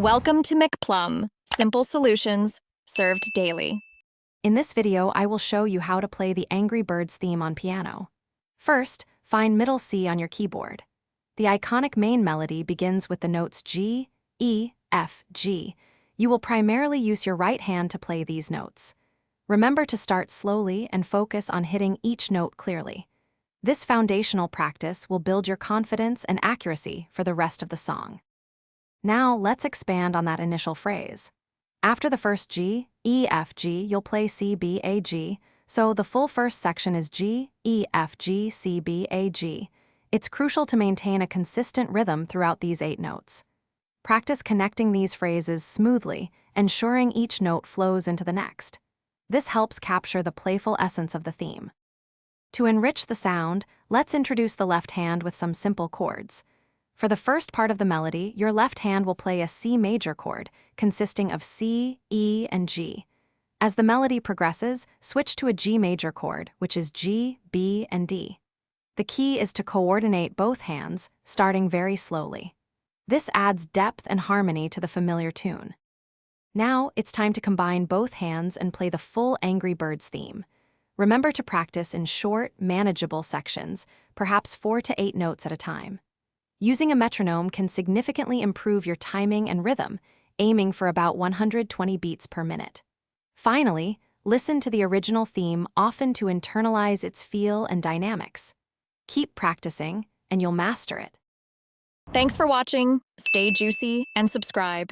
Welcome to McPlum, simple solutions served daily. In this video, I will show you how to play the Angry Birds theme on piano. First, find middle C on your keyboard. The iconic main melody begins with the notes G, E, F, G. You will primarily use your right hand to play these notes. Remember to start slowly and focus on hitting each note clearly. This foundational practice will build your confidence and accuracy for the rest of the song. Now, let's expand on that initial phrase. After the first G, E, F, G, you'll play C, B, A, G, so the full first section is G, E, F, G, C, B, A, G. It's crucial to maintain a consistent rhythm throughout these 8 notes. Practice connecting these phrases smoothly, ensuring each note flows into the next. This helps capture the playful essence of the theme. To enrich the sound, let's introduce the left hand with some simple chords. For the first part of the melody, your left hand will play a C major chord, consisting of C, E, and G. As the melody progresses, switch to a G major chord, which is G, B, and D. The key is to coordinate both hands, starting very slowly. This adds depth and harmony to the familiar tune. Now, it's time to combine both hands and play the full Angry Birds theme. Remember to practice in short, manageable sections, perhaps 4 to 8 notes at a time. Using a metronome can significantly improve your timing and rhythm, aiming for about 120 beats per minute. Finally, listen to the original theme often to internalize its feel and dynamics. Keep practicing, and you'll master it. Thanks for watching. Stay juicy and subscribe.